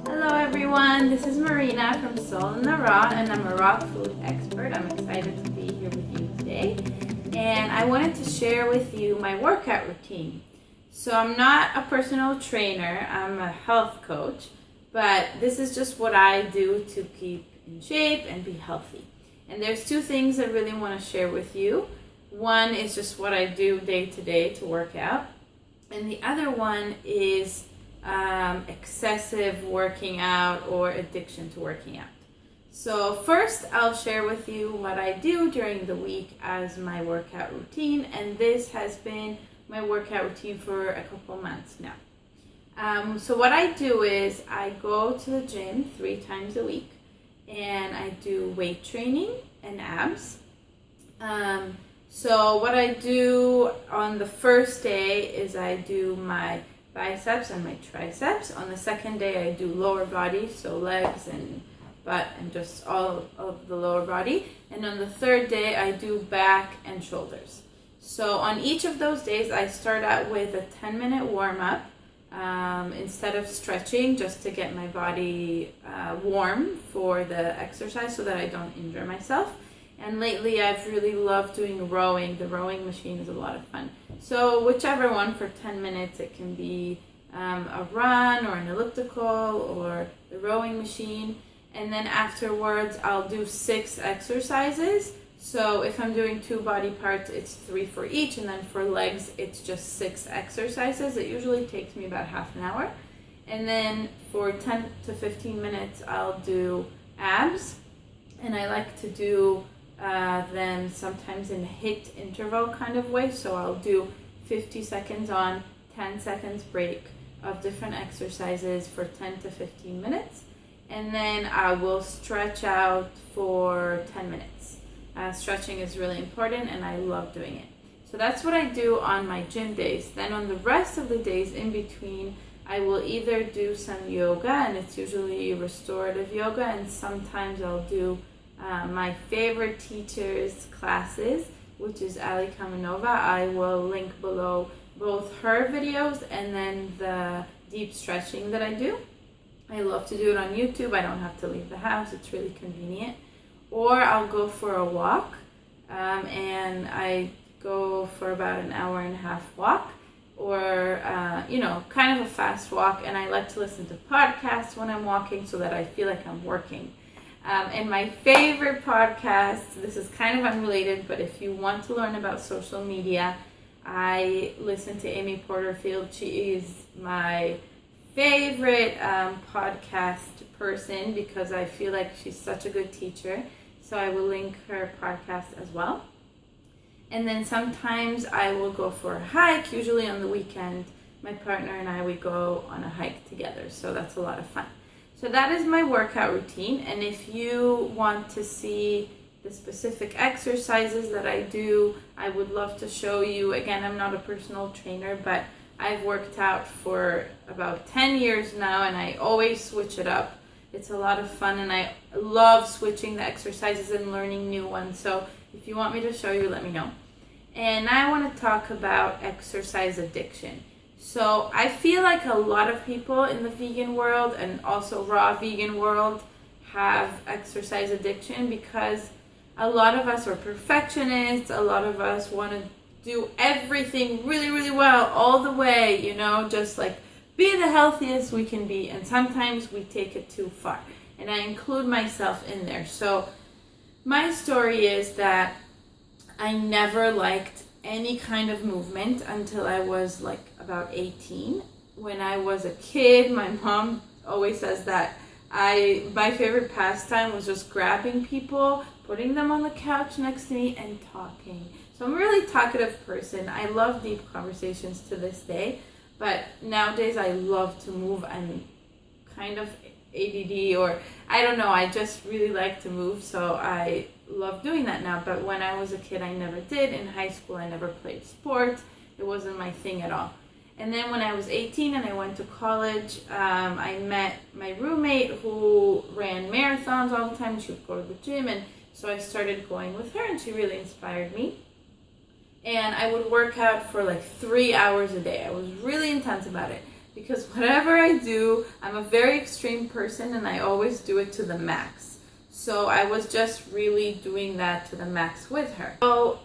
Hello everyone, this is Marina from Soul in the Raw, and I'm a raw food expert. I'm excited to be here with you today, and I wanted to share with you my workout routine. So I'm not a personal trainer, I'm a health coach, but this is just what I do to keep in shape and be healthy. And there's two things I really want to share with you. One is just what I do day to day to work out, and the other one is excessive working out or addiction to working out. So first I'll share with you what I do during the week as my workout routine, and this has been my workout routine for a couple months now. So what I do is I go to the gym 3 times a week, and I do weight training and abs. So what I do on the first day is I do my biceps and my triceps. On the second day I do lower body, so legs and butt and just all of the lower body. And on the third day I do back and shoulders. So on each of those days I start out with a 10-minute warm-up instead of stretching, just to get my body warm for the exercise so that I don't injure myself. And lately I've really loved doing rowing. The rowing machine is a lot of fun. So whichever one for 10 minutes, it can be a run or an elliptical or the rowing machine. And then afterwards I'll do 6 exercises. So if I'm doing 2 body parts, it's 3 for each. And then for legs, it's just 6 exercises. It usually takes me about half an hour. And then for 10 to 15 minutes, I'll do abs. And I like to do them sometimes in a HIIT interval kind of way. So I'll do 50 seconds on, 10 seconds break of different exercises for 10 to 15 minutes. And then I will stretch out for 10 minutes. Stretching is really important and I love doing it. So that's what I do on my gym days. Then on the rest of the days in between, I will either do some yoga, and it's usually restorative yoga, and sometimes I'll do my favorite teacher's classes, which is Ali Kamenova. I will link below both her videos and then the deep stretching that I do. I love to do it on YouTube. I don't have to leave the house. It's really convenient. Or I'll go for a walk, and I go for about an hour and a half walk, or kind of a fast walk, and I like to listen to podcasts when I'm walking so that I feel like I'm working. And my favorite podcast, this is kind of unrelated, but if you want to learn about social media, I listen to Amy Porterfield. She is my favorite podcast person because I feel like she's such a good teacher. So I will link her podcast as well. And then sometimes I will go for a hike, usually on the weekend. My partner and I, we go on a hike together, so that's a lot of fun. So that is my workout routine, and if you want to see the specific exercises that I do, I would love to show you. Again, I'm not a personal trainer, but I've worked out for about 10 years now, and I always switch it up. It's a lot of fun, and I love switching the exercises and learning new ones. So if you want me to show you, let me know. And now I want to talk about exercise addiction. So I feel like a lot of people in the vegan world and also raw vegan world have exercise addiction because a lot of us are perfectionists. A lot of us want to do everything really, really well all the way, just like be the healthiest we can be. And sometimes we take it too far. And I include myself in there. So my story is that I never liked any kind of movement until I was like about 18. When I was a kid, my mom always says that my favorite pastime was just grabbing people, putting them on the couch next to me and talking. So I'm a really talkative person. I love deep conversations to this day, but nowadays I love to move. I'm kind of ADD, or I don't know, I just really like to move, so I love doing that now. But when I was a kid, I never did. In high school, I never played sports. It wasn't my thing at all. And then when I was 18 and I went to college, I met my roommate who ran marathons all the time. She would go to the gym, and so I started going with her, and she really inspired me. and I would work out for like 3 hours a day. I was really intense about it because whatever I do, I'm a very extreme person and I always do it to the max. So I was just really doing that to the max with her. So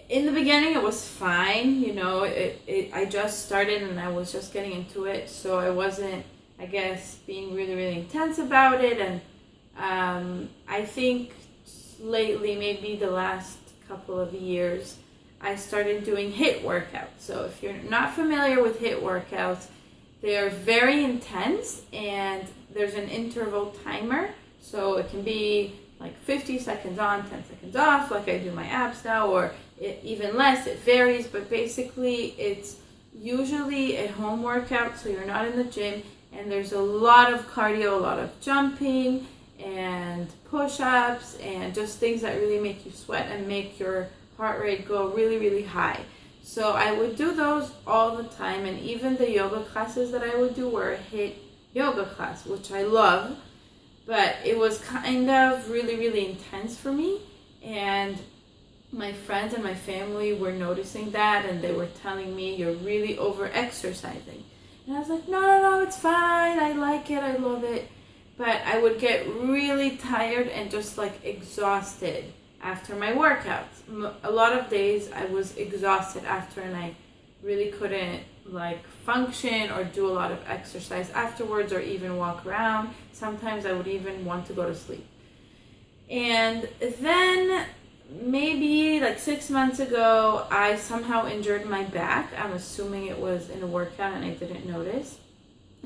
in the beginning it was fine, you know, I just started and I was just getting into it, so I wasn't, I guess, being really, really intense about it. And I think lately, maybe the last couple of years, I started doing HIIT workouts. So if you're not familiar with HIIT workouts, they are very intense and there's an interval timer. So it can be like 50 seconds on, 10 seconds off, like I do my abs now, or even less. It varies, but basically it's usually a home workout, so you're not in the gym, and there's a lot of cardio, a lot of jumping and push-ups and just things that really make you sweat and make your heart rate go really, really high. So I would do those all the time, and even the yoga classes that I would do were a HIIT yoga class, which I love, but it was kind of really, really intense for me. And my friends and my family were noticing that, and they were telling me, you're really over-exercising. And I was like, no, it's fine. I like it. I love it. But I would get really tired and just like exhausted after my workouts. A lot of days I was exhausted after, and I really couldn't like function or do a lot of exercise afterwards or even walk around. Sometimes I would even want to go to sleep. And then maybe like 6 months ago, I somehow injured my back. I'm assuming it was in a workout and I didn't notice.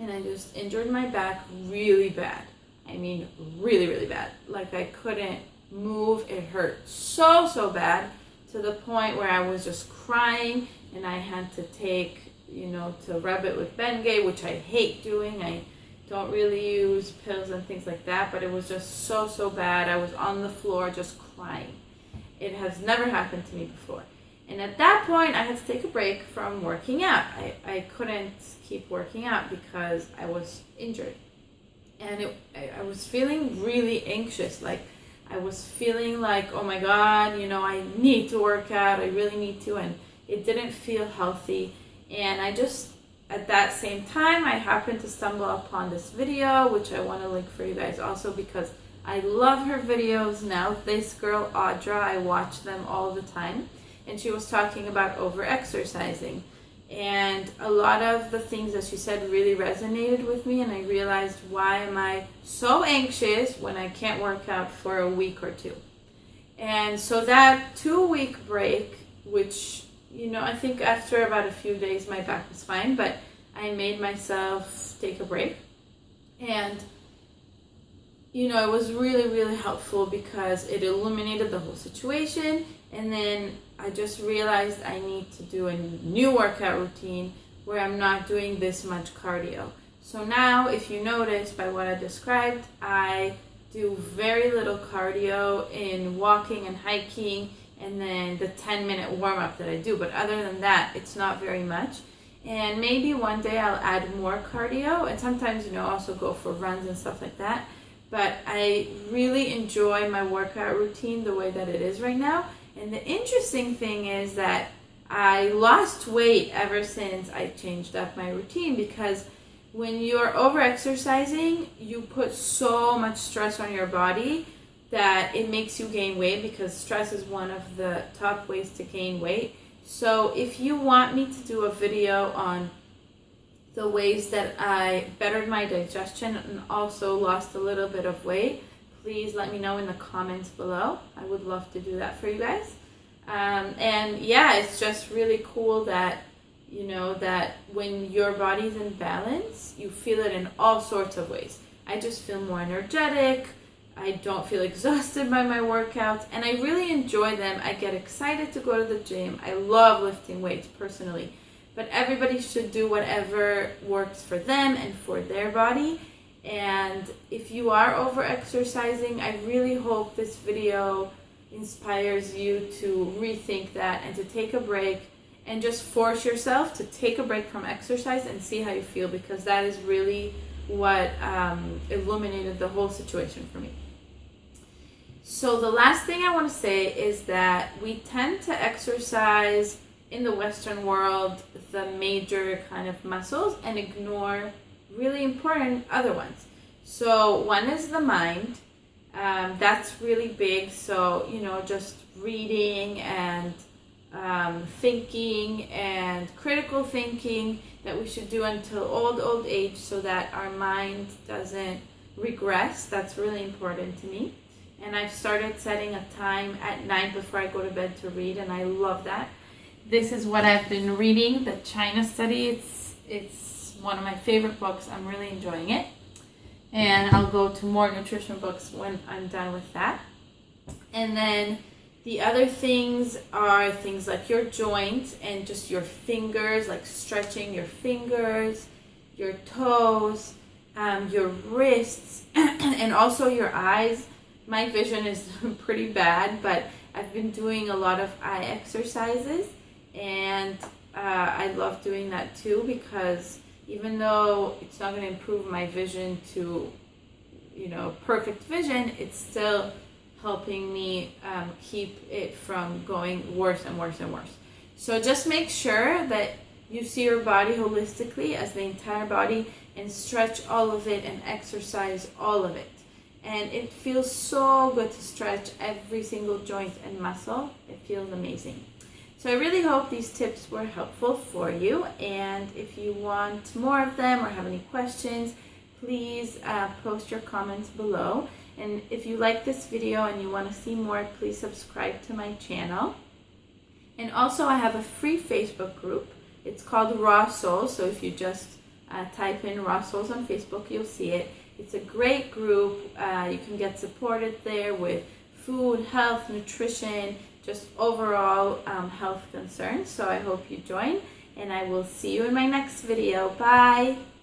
And I just injured my back really bad. I mean, really, really bad. Like I couldn't move. It hurt so bad, to the point where I was just crying, and I had to take, to rub it with Bengay, which I hate doing. I don't really use pills and things like that, but it was just so bad. I was on the floor just crying. It has never happened to me before. And at that point, I had to take a break from working out. I couldn't keep working out because I was injured. And I was feeling really anxious. Like, I was feeling like, oh my God, I need to work out. I really need to. And it didn't feel healthy. And I just, at that same time, I happened to stumble upon this video, which I want to link for you guys also, because I love her videos now. This girl, Audra, I watch them all the time. And she was talking about over-exercising. And a lot of the things that she said really resonated with me, and I realized, why am I so anxious when I can't work out for a week or two? And so that 2-week break, which, I think after about a few days my back was fine, but I made myself take a break. And it was really, really helpful because it illuminated the whole situation. And then I just realized I need to do a new workout routine where I'm not doing this much cardio. So now, if you notice by what I described, I do very little cardio in walking and hiking, and then the 10-minute warm-up that I do. But other than that, it's not very much. And maybe one day I'll add more cardio, and sometimes, also go for runs and stuff like that. But I really enjoy my workout routine the way that it is right now. And the interesting thing is that I lost weight ever since I changed up my routine, because when you're over-exercising, you put so much stress on your body that it makes you gain weight, because stress is one of the top ways to gain weight. So if you want me to do a video on the ways that I bettered my digestion and also lost a little bit of weight, please let me know in the comments below. I would love to do that for you guys. And yeah, it's just really cool that, that when your body's in balance, you feel it in all sorts of ways. I just feel more energetic. I don't feel exhausted by my workouts, and I really enjoy them. I get excited to go to the gym. I love lifting weights personally, but everybody should do whatever works for them and for their body. And if you are over-exercising, I really hope this video inspires you to rethink that and to take a break and just force yourself to take a break from exercise and see how you feel, because that is really what illuminated the whole situation for me. So the last thing I want to say is that we tend to exercise in the Western world the major kind of muscles and ignore really important other ones. So one is the mind. That's really big. So, just reading and thinking and critical thinking that we should do until old age so that our mind doesn't regress. That's really important to me. And I've started setting a time at night before I go to bed to read, and I love that. This is what I've been reading, the China Study. It's one of my favorite books. I'm really enjoying it. And I'll go to more nutrition books when I'm done with that. And then the other things are things like your joints and just your fingers, like stretching your fingers, your toes, your wrists, and also your eyes. My vision is pretty bad, but I've been doing a lot of eye exercises, and I love doing that too, because even though it's not going to improve my vision to, perfect vision, it's still helping me keep it from going worse and worse and worse. So just make sure that you see your body holistically as the entire body and stretch all of it and exercise all of it. And it feels so good to stretch every single joint and muscle. It feels amazing. So I really hope these tips were helpful for you. And if you want more of them or have any questions, please post your comments below. And if you like this video and you want to see more, please subscribe to my channel. And also I have a free Facebook group. It's called Raw Souls. So if you just type in Raw Souls on Facebook, you'll see it. It's a great group. You can get supported there with food, health, nutrition, just overall health concerns. So I hope you join, and I will see you in my next video. Bye!